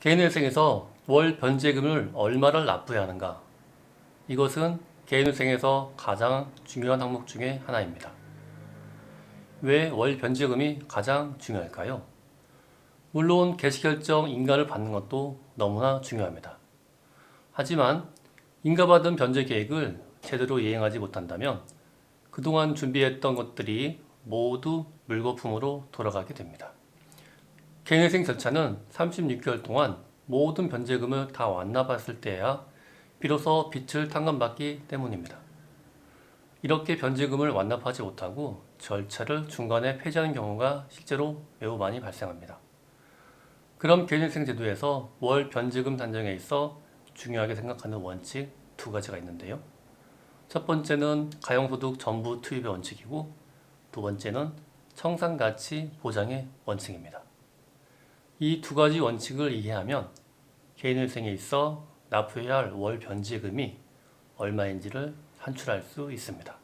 개인회생에서 월 변제금을 얼마를 납부해야 하는가? 이것은 개인회생에서 가장 중요한 항목 중에 하나입니다. 왜 월 변제금이 가장 중요할까요? 물론 개시결정 인가를 받는 것도 너무나 중요합니다. 하지만 인가받은 변제 계획을 제대로 이행하지 못한다면 그동안 준비했던 것들이 모두 물거품으로 돌아가게 됩니다. 개인회생 절차는 36개월 동안 모든 변제금을 다 완납했을 때야 비로소 빚을 탕감받기 때문입니다. 이렇게 변제금을 완납하지 못하고 절차를 중간에 폐지하는 경우가 실제로 매우 많이 발생합니다. 그럼 개인회생 제도에서 월 변제금 산정에 있어 중요하게 생각하는 원칙 두 가지가 있는데요. 첫 번째는 가용소득 전부 투입의 원칙이고 두 번째는 청산가치 보장의 원칙입니다. 이 두 가지 원칙을 이해하면 개인회생에 있어 납부해야 할 월 변제금이 얼마인지를 산출할 수 있습니다.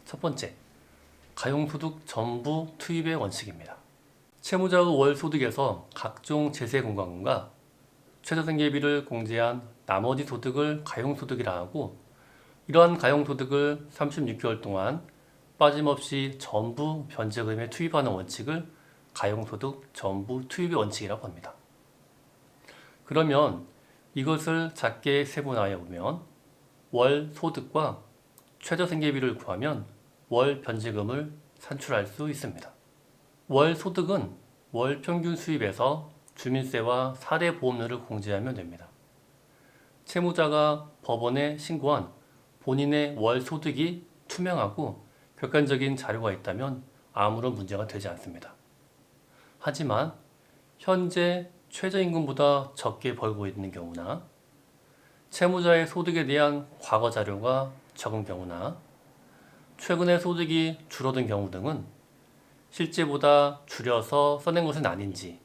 첫 번째, 가용소득 전부 투입의 원칙입니다. 채무자의 월 소득에서 각종 재세공과금과 최저생계비를 공제한 나머지 소득을 가용소득이라 하고 이러한 가용소득을 36개월 동안 빠짐없이 전부 변제금에 투입하는 원칙을 가용소득 전부 투입의 원칙이라고 합니다. 그러면 이것을 작게 세분화해 보면 월 소득과 최저생계비를 구하면 월 변제금을 산출할 수 있습니다. 월 소득은 월 평균 수입에서 주민세와 사례보험료를 공제하면 됩니다. 채무자가 법원에 신고한 본인의 월 소득이 투명하고 객관적인 자료가 있다면 아무런 문제가 되지 않습니다. 하지만 현재 최저임금보다 적게 벌고 있는 경우나 채무자의 소득에 대한 과거 자료가 적은 경우나 최근에 소득이 줄어든 경우 등은 실제보다 줄여서 써낸 것은 아닌지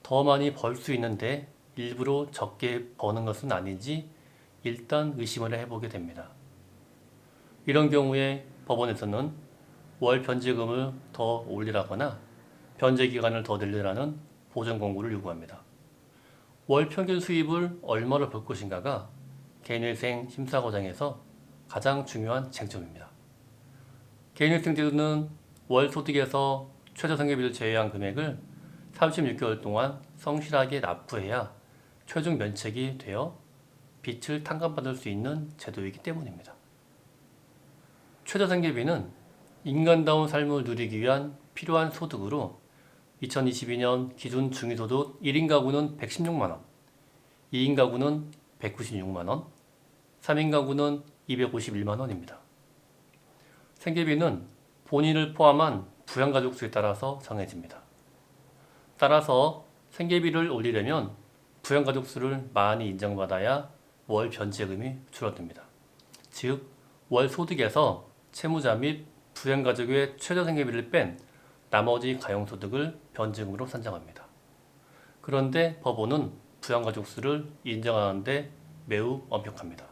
더 많이 벌 수 있는데 일부러 적게 버는 것은 아닌지 일단 의심을 해보게 됩니다. 이런 경우에 법원에서는 월 변제금을 더 올리라거나 변제 기간을 더 늘리라는 보전 공고를 요구합니다. 월 평균 수입을 얼마로 벌 것인가가 개인회생 심사 과정에서 가장 중요한 쟁점입니다. 개인회생 제도는 월 소득에서 최저생계비를 제외한 금액을 36개월 동안 성실하게 납부해야 최종 면책이 되어 빚을 탕감받을 수 있는 제도이기 때문입니다. 최저생계비는 인간다운 삶을 누리기 위한 필요한 소득으로 2022년 기준 중위소득 1인 가구는 116만원, 2인 가구는 196만원, 3인 가구는 251만원입니다. 생계비는 본인을 포함한 부양가족 수에 따라서 정해집니다. 따라서 생계비를 올리려면 부양가족 수를 많이 인정받아야 월 변제금이 줄어듭니다. 즉, 월 소득에서 채무자 및 부양가족의 최저생계비를 뺀 나머지 가용소득을 변제금으로 산정합니다. 그런데 법원은 부양가족 수를 인정하는데 매우 엄격합니다.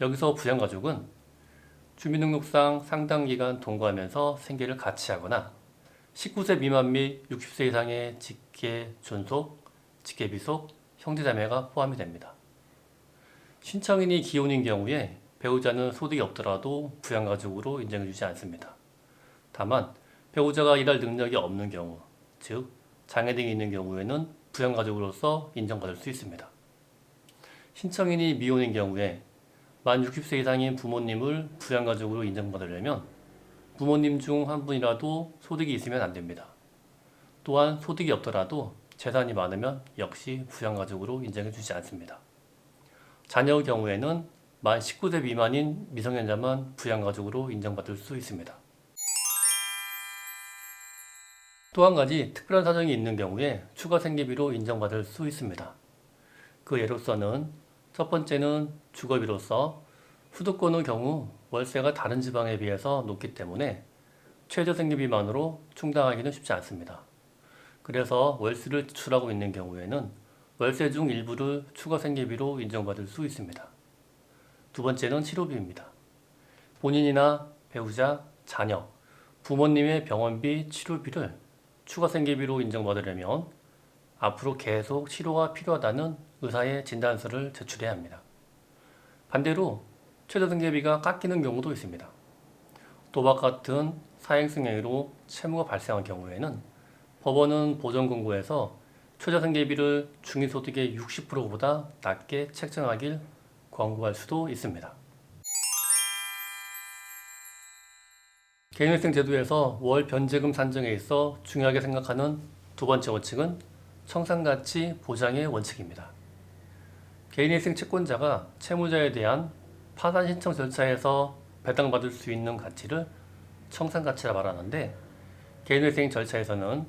여기서 부양가족은 주민등록상 상당기간 동거하면서 생계를 같이 하거나 19세 미만 및 60세 이상의 직계 존속, 직계 비속, 형제자매가 포함이 됩니다. 신청인이 기혼인 경우에 배우자는 소득이 없더라도 부양가족으로 인정해주지 않습니다. 다만 배우자가 일할 능력이 없는 경우, 즉 장애 등이 있는 경우에는 부양가족으로서 인정받을 수 있습니다. 신청인이 미혼인 경우에 만 60세 이상인 부모님을 부양가족으로 인정받으려면 부모님 중 한 분이라도 소득이 있으면 안 됩니다. 또한 소득이 없더라도 재산이 많으면 역시 부양가족으로 인정해주지 않습니다. 자녀의 경우에는 만 19세 미만인 미성년자만 부양가족으로 인정받을 수 있습니다. 또 한 가지 특별한 사정이 있는 경우에 추가 생계비로 인정받을 수 있습니다. 그 예로서는 첫 번째는 주거비로서 수도권의 경우 월세가 다른 지방에 비해서 높기 때문에 최저생계비만으로 충당하기는 쉽지 않습니다. 그래서 월세를 지출하고 있는 경우에는 월세 중 일부를 추가 생계비로 인정받을 수 있습니다. 두 번째는 치료비입니다. 본인이나 배우자, 자녀, 부모님의 병원비, 치료비를 추가 생계비로 인정받으려면 앞으로 계속 치료가 필요하다는 의사의 진단서를 제출해야 합니다. 반대로 최저 생계비가 깎이는 경우도 있습니다. 도박 같은 사행성 행위로 채무가 발생한 경우에는 법원은 보전 공고에서 최저 생계비를 중위소득의 60%보다 낮게 책정하길 권고할 수도 있습니다. 개인회생 제도에서 월 변제금 산정에 있어 중요하게 생각하는 두 번째 원칙은 청산가치 보장의 원칙입니다. 개인회생 채권자가 채무자에 대한 파산 신청 절차에서 배당받을 수 있는 가치를 청산가치라 말하는데, 개인회생 절차에서는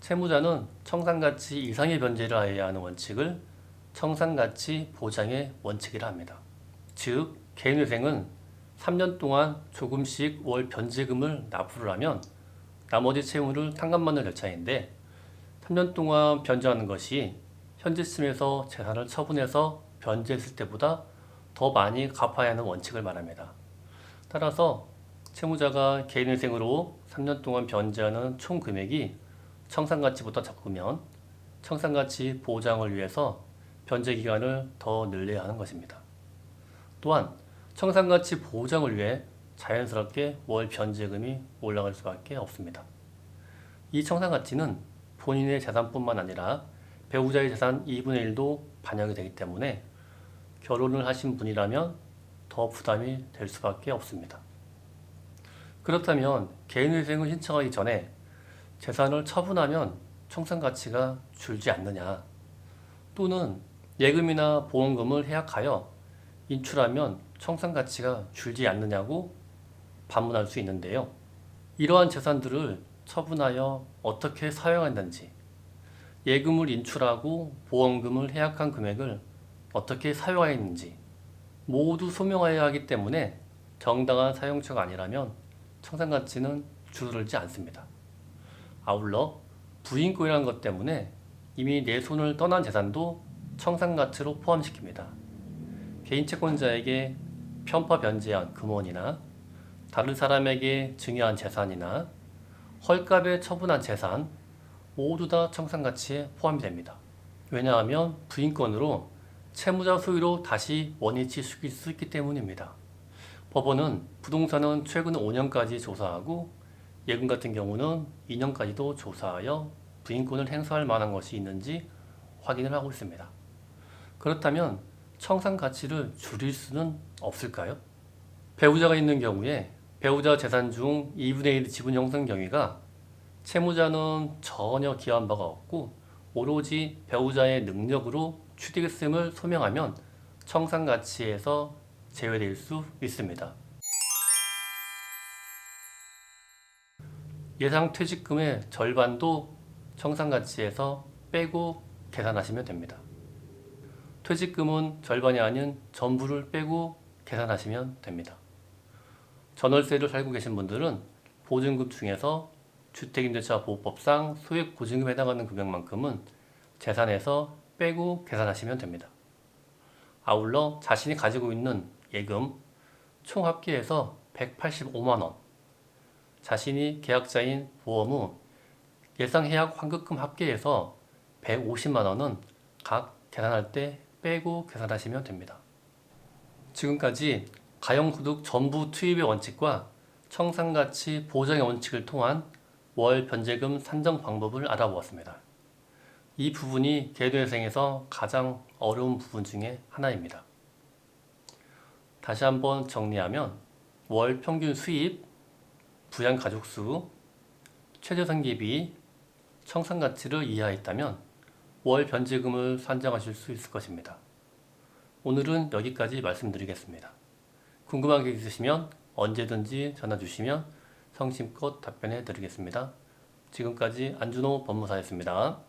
채무자는 청산가치 이상의 변제를 하여야 하는 원칙을 청산가치 보장의 원칙이라 합니다. 즉, 개인회생은 3년 동안 조금씩 월 변제금을 납부를 하면 나머지 채무를 탕감받는 절차인데, 3년 동안 변제하는 것이 현재쯤에서 재산을 처분해서 변제했을 때보다 더 많이 갚아야 하는 원칙을 말합니다. 따라서 채무자가 개인회생으로 3년 동안 변제하는 총 금액이 청산가치보다 적으면 청산가치 보장을 위해서 변제 기간을 더 늘려야 하는 것입니다. 또한 청산가치 보장을 위해 자연스럽게 월 변제금이 올라갈 수밖에 없습니다. 이 청산가치는 본인의 재산뿐만 아니라 배우자의 재산 2분의 1도 반영이 되기 때문에 결혼을 하신 분이라면 더 부담이 될 수밖에 없습니다. 그렇다면 개인회생을 신청하기 전에 재산을 처분하면 청산가치가 줄지 않느냐, 또는 예금이나 보험금을 해약하여 인출하면 청산가치가 줄지 않느냐고 반문할 수 있는데요. 이러한 재산들을 처분하여 어떻게 사용한다는지, 예금을 인출하고 보험금을 해약한 금액을 어떻게 사용하였는지 모두 소명하여야 하기 때문에 정당한 사용처가 아니라면 청산가치는 줄어들지 않습니다. 아울러 부인권이라는 것 때문에 이미 내 손을 떠난 재산도 청산가치로 포함시킵니다. 개인 채권자에게 편파 변제한 금원이나 다른 사람에게 증여한 재산이나 헐값에 처분한 재산 모두 다 청산가치에 포함이 됩니다. 왜냐하면 부인권으로 채무자 소유로 다시 원위치 시킬 수 있기 때문입니다. 법원은 부동산은 최근 5년까지 조사하고 예금 같은 경우는 2년까지도 조사하여 부인권을 행사할 만한 것이 있는지 확인을 하고 있습니다. 그렇다면 청산가치를 줄일 수는 없을까요? 배우자가 있는 경우에 배우자 재산 중 2분의 1 지분 형성 경위가 채무자는 전혀 기여한 바가 없고 오로지 배우자의 능력으로 취득했음을 소명하면 청산가치에서 제외될 수 있습니다. 예상 퇴직금의 절반도 청산가치에서 빼고 계산하시면 됩니다. 퇴직금은 절반이 아닌 전부를 빼고 계산하시면 됩니다. 전월세를 살고 계신 분들은 보증금 중에서 주택임대차보호법상 소액보증금에 해당하는 금액만큼은 재산에서 빼고 계산하시면 됩니다. 아울러 자신이 가지고 있는 예금 총 합계해서 185만원, 자신이 계약자인 보험 후 예상해약 환급금 합계해서 150만원은 각 계산할 때 빼고 계산하시면 됩니다. 지금까지 가용소득 전부 투입의 원칙과 청산가치 보장의 원칙을 통한 월 변제금 산정 방법을 알아보았습니다. 이 부분이 개인회생에서 가장 어려운 부분 중에 하나입니다. 다시 한번 정리하면 월 평균 수입, 부양가족수, 최저생계비, 청산가치를 이해하였다면 월 변제금을 산정하실 수 있을 것입니다. 오늘은 여기까지 말씀드리겠습니다. 궁금한 게 있으시면 언제든지 전화 주시면 성심껏 답변해 드리겠습니다. 지금까지 안준호 법무사였습니다.